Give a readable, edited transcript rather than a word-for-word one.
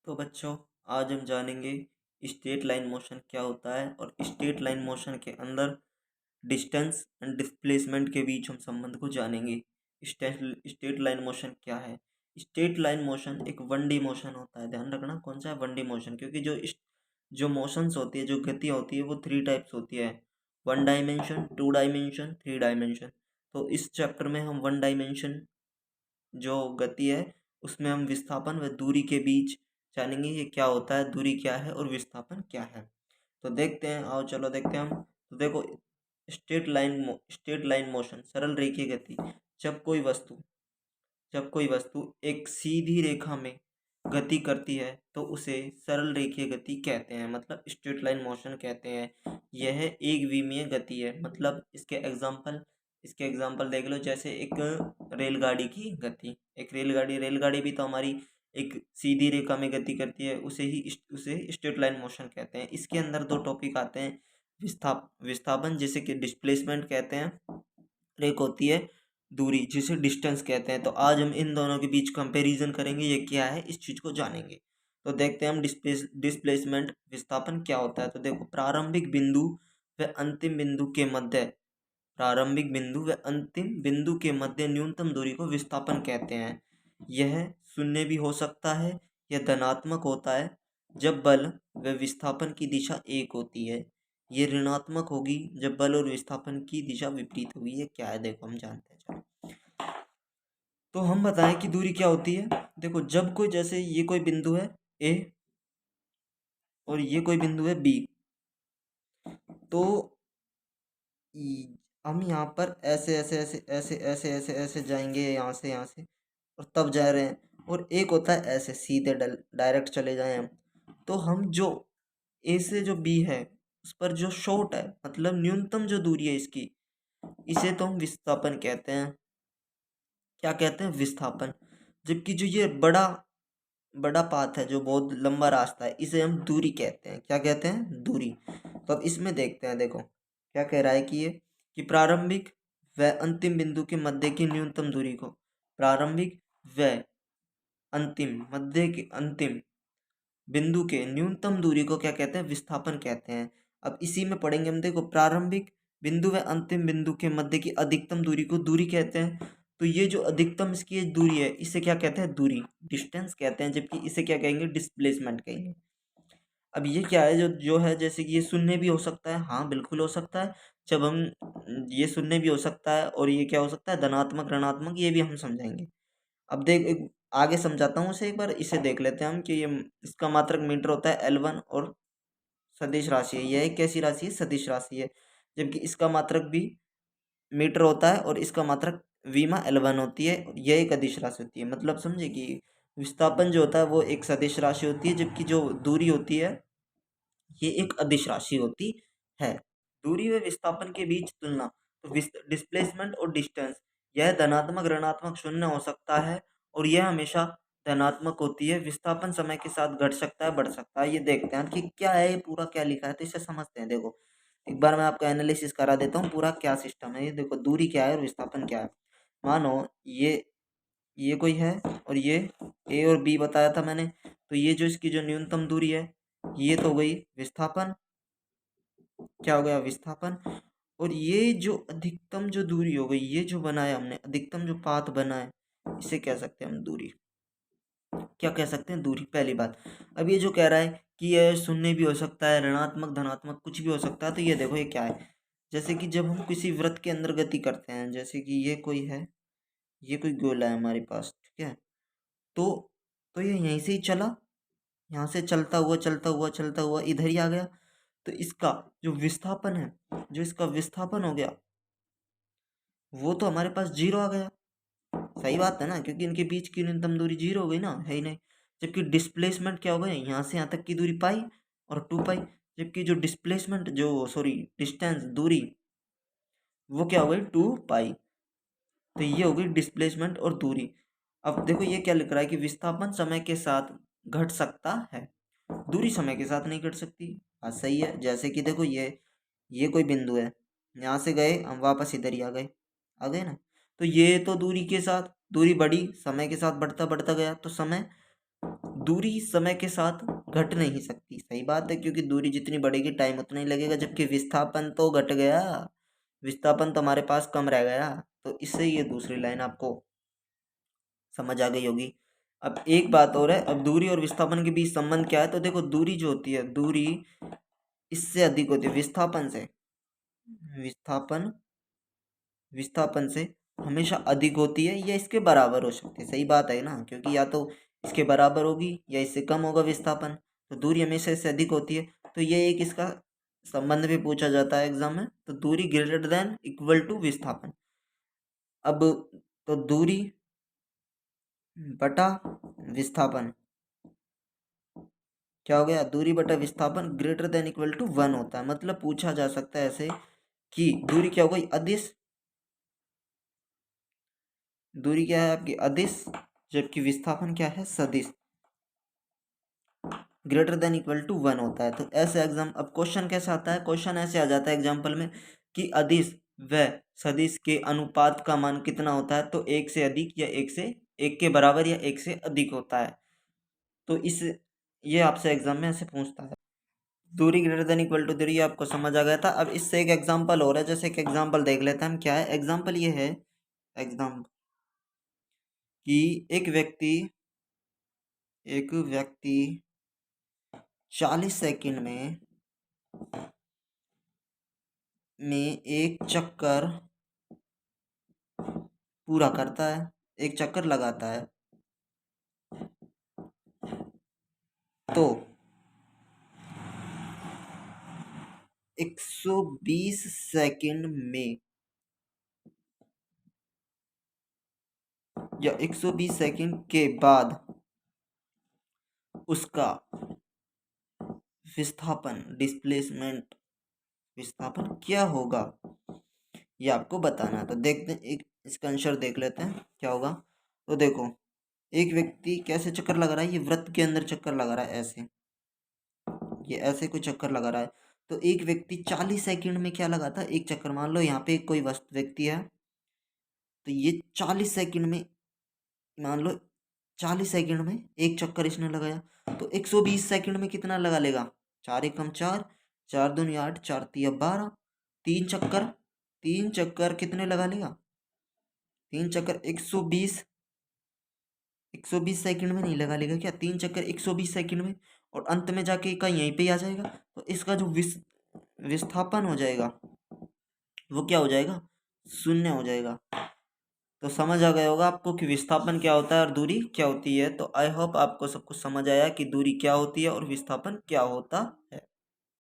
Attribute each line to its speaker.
Speaker 1: तो बच्चों, आज हम जानेंगे स्ट्रेट लाइन मोशन क्या होता है और स्ट्रेट लाइन मोशन के अंदर डिस्टेंस एंड डिस्प्लेसमेंट के बीच हम संबंध को जानेंगे। स्ट्रेट लाइन मोशन क्या है? स्ट्रेट लाइन मोशन एक वन डी मोशन होता है। ध्यान रखना कौन सा है, वन डी मोशन। क्योंकि जो मोशंस होती है, जो गति होती है, वो थ्री टाइप्स होती है। One dimension, two dimension, three dimension. तो इस चैप्टर में हम वन डायमेंशन जो गति है उसमें हम विस्थापन व दूरी के बीच जानेंगे। ये क्या होता है, दूरी क्या है और विस्थापन क्या है। तो देखते हैं, आओ चलो देखते हैं हम। तो देखो, स्ट्रेट लाइन मोशन, सरल रेखीय गति। जब कोई वस्तु जब कोई वस्तु एक सीधी रेखा में गति करती है तो उसे सरल रेखीय गति कहते हैं, मतलब स्ट्रेट लाइन मोशन कहते हैं। यह एक विमीय गति है। मतलब इसके एग्जाम्पल देख लो। जैसे एक रेलगाड़ी की गति, एक रेलगाड़ी भी तो हमारी एक सीधी रेखा में गति करती है, उसे स्ट्रेट लाइन मोशन कहते हैं। इसके अंदर दो टॉपिक आते हैं, विस्थापन जिसे कि डिस्प्लेसमेंट कहते हैं, और एक होती है दूरी जिसे डिस्टेंस कहते हैं। तो आज हम इन दोनों के बीच कंपैरिजन करेंगे, ये क्या है इस चीज को जानेंगे। तो देखते हैं हम डिस्प्लेसमेंट, विस्थापन क्या होता है। तो देखो, प्रारंभिक बिंदु व अंतिम बिंदु के मध्य न्यूनतम दूरी को विस्थापन कहते हैं। यह शून्य भी हो सकता है या धनात्मक होता है जब बल व विस्थापन की दिशा एक होती है। ये ऋणात्मक होगी जब बल और विस्थापन की दिशा विपरीत होगी। ये क्या है, देखो हम जानते हैं। चलो, तो हम बताएं कि दूरी क्या होती है। देखो, जब कोई, जैसे ये कोई बिंदु है ए और ये कोई बिंदु है बी, तो हम यहाँ पर ऐसे ऐसे ऐसे ऐसे ऐसे ऐसे ऐसे जाएंगे, यहाँ से और तब जा रहे हैं। और एक होता है ऐसे सीधे डायरेक्ट चले जाएं हम। तो हम जो ए से जो बी है उस पर जो शॉर्ट है, मतलब न्यूनतम जो दूरी है इसकी, इसे तो हम विस्थापन कहते हैं। क्या कहते हैं, विस्थापन। जबकि जो ये बड़ा बड़ा पाथ है, जो बहुत लंबा रास्ता है, इसे हम दूरी कहते हैं। क्या कहते हैं, दूरी। तो अब इसमें देखते हैं। देखो क्या कह रहा है कि ये कि प्रारंभिक व अंतिम बिंदु के मध्य की न्यूनतम दूरी को, प्रारंभिक व अंतिम बिंदु के न्यूनतम दूरी को क्या कहते हैं, विस्थापन कहते हैं। अब इसी में पढ़ेंगे हम। देखो, प्रारंभिक बिंदु व अंतिम बिंदु के मध्य की अधिकतम दूरी को दूरी कहते हैं। तो ये जो अधिकतम इसकी ये दूरी है, इसे क्या कहते हैं, दूरी, डिस्टेंस कहते हैं। जबकि इसे क्या कहेंगे, डिस्प्लेसमेंट कहेंगे। अब ये क्या है, जो है, जैसे कि ये शून्य भी हो सकता है। हाँ बिल्कुल हो सकता है। जब हम ये शून्य भी हो सकता है और ये क्या हो सकता है, धनात्मक ऋणात्मक, ये भी हम समझाएंगे। अब देख, आगे समझाता हूँ इसे। एक बार इसे देख लेते हैं हम कि ये इसका मात्रक मीटर होता है L1 और सदिश राशि है। यह एक कैसी राशि है, सदिश राशि है। जबकि इसका मात्रक भी मीटर होता है और इसका मात्रक वीमा L1 होती है। यह एक अदिश राशि होती है। मतलब समझे कि विस्थापन जो होता है वो एक सदिश राशि होती है, जबकि जो दूरी होती है ये एक अदिश राशि होती है। दूरी व विस्थापन के बीच तुलना। तो डिस्प्लेसमेंट और डिस्टेंस, यह धनात्मक ऋणात्मक शून्य हो सकता है और यह हमेशा धनात्मक होती है। विस्थापन समय के साथ घट सकता है, बढ़ सकता है। ये देखते हैं कि क्या है, ये पूरा क्या लिखा है, तो इसे समझते हैं। देखो, एक बार मैं आपका एनालिसिस करा देता हूँ पूरा क्या सिस्टम है। ये देखो, दूरी क्या है और विस्थापन क्या है। मानो ये कोई है और ये ए और बी बताया था मैंने। तो ये जो इसकी जो न्यूनतम दूरी है, ये तो हो गई विस्थापन। क्या हो गया, विस्थापन। और ये जो अधिकतम जो दूरी हो गई, ये जो बनाया हमने, अधिकतम जो पाथ बना है, इसे कह सकते हैं हम दूरी। क्या कह सकते हैं, दूरी, पहली बात। अब ये जो कह रहा है कि यह शून्य भी हो सकता है, ऋणात्मक धनात्मक कुछ भी हो सकता है। तो ये देखो, ये क्या है, जैसे कि जब हम किसी वृत्त के अंदर गति करते हैं, जैसे कि ये कोई है, ये कोई गोला है हमारे पास, ठीक है। तो ये यहीं से ही चला, यहाँ से चलता हुआ चलता हुआ चलता हुआ इधर ही आ गया। तो इसका जो विस्थापन है, जो इसका विस्थापन हो गया, वो तो हमारे पास जीरो आ गया। सही बात है ना, क्योंकि इनके बीच की न्यूनतम दूरी जीरो हो गई ना, है ही नहीं। जबकि डिस्प्लेसमेंट क्या हो गया, यहाँ से यहाँ तक की दूरी पाई और 2 पाई। जबकि जो डिस्प्लेसमेंट, जो सॉरी डिस्टेंस, दूरी, वो क्या हो गई, 2 पाई। तो ये हो गई डिस्प्लेसमेंट और दूरी। अब देखो, ये क्या लिख रहा है कि विस्थापन समय के साथ घट सकता है, दूरी समय के साथ नहीं घट सकती। बात सही है। जैसे कि देखो, ये कोई बिंदु है, यहाँ से गए हम, वापस इधर ही आ गए ना। तो ये तो दूरी के साथ, दूरी बढ़ी, समय के साथ बढ़ता बढ़ता गया, तो समय दूरी समय के साथ घट नहीं सकती। सही बात है, क्योंकि दूरी जितनी बढ़ेगी टाइम उतना ही लगेगा, जबकि विस्थापन तो घट गया, विस्थापन तो हमारे पास कम रह गया। तो इससे ये दूसरी लाइन आपको समझ आ गई होगी। अब एक बात और है, अब दूरी और विस्थापन के बीच संबंध क्या है, तो देखो दूरी जो होती है, दूरी इससे अधिक होती है विस्थापन से, विस्थापन विस्थापन से हमेशा अधिक होती है या इसके बराबर हो सकती है। सही बात है ना, क्योंकि या तो इसके बराबर होगी या इससे कम होगा विस्थापन। तो दूरी हमेशा इससे अधिक होती है, तो ये एक इसका संबंध भी पूछा जाता है एग्जाम में। तो दूरी ग्रेटर देन इक्वल टू विस्थापन। अब तो दूरी बटा विस्थापन क्या हो गया, दूरी बटा विस्थापन ग्रेटर देन इक्वल टू 1 होता है। मतलब पूछा जा सकता है ऐसे कि दूरी क्या हो गई, अदिश, दूरी क्या है आपकी अदिश, जबकि विस्थापन क्या है, सदिश। ग्रेटर देन इक्वल टू 1 होता है। तो ऐसे एग्जाम, अब क्वेश्चन कैसे आता है, क्वेश्चन ऐसे आ जाता है एग्जाम्पल में कि अदिश व सदिश के अनुपात का मान कितना होता है, तो एक से अधिक या एक के बराबर या एक से अधिक होता है। तो इस ये आपसे एग्जाम में ऐसे पूछता है। दूरी ग्रेटर देन इक्वल टू दूरी आपको समझ आ गया था। अब इससे एक एग्जांपल हो रहा है, जैसे एक एग्जांपल देख लेते हैं हम। क्या है एग्जांपल, ये है एग्जांपल कि एक व्यक्ति 40 सेकंड में एक चक्कर पूरा करता है, एक चक्कर लगाता है। तो 120 सेकंड में या 120 सेकंड के बाद उसका विस्थापन विस्थापन क्या होगा, ये आपको बताना है। तो देखते हैं, एक इसका आंसर देख लेते हैं क्या होगा। तो देखो, एक व्यक्ति कैसे चक्कर लगा रहा है, ये वृत्त के अंदर चक्कर लगा रहा है, ऐसे ये ऐसे कोई चक्कर लगा रहा है। तो एक व्यक्ति 40 सेकंड में क्या लगाता है, एक चक्कर। मान लो यहाँ पे कोई व्यक्ति है, तो ये 40 सेकंड में, मान लो 40 सेकंड में एक चक्कर इसने लगाया, तो 120 सेकंड में कितना लगा लेगा, 4 × 1 = 4, 4 × 2 = 8, 4 × 3 = 12, तीन चक्कर कितने लगा लेगा, तीन चक्कर 120 सेकंड में नहीं लगा लेगा क्या, तीन चक्कर 120 सेकंड में, और अंत में जाके का यहीं पे ही आ जाएगा। तो इसका जो विस्थापन हो जाएगा वो क्या हो जाएगा, शून्य हो जाएगा। तो समझ आ गया होगा आपको कि विस्थापन क्या होता है और दूरी क्या होती है। तो आई होप आपको सब कुछ समझ आया कि दूरी क्या होती है और विस्थापन क्या होता है।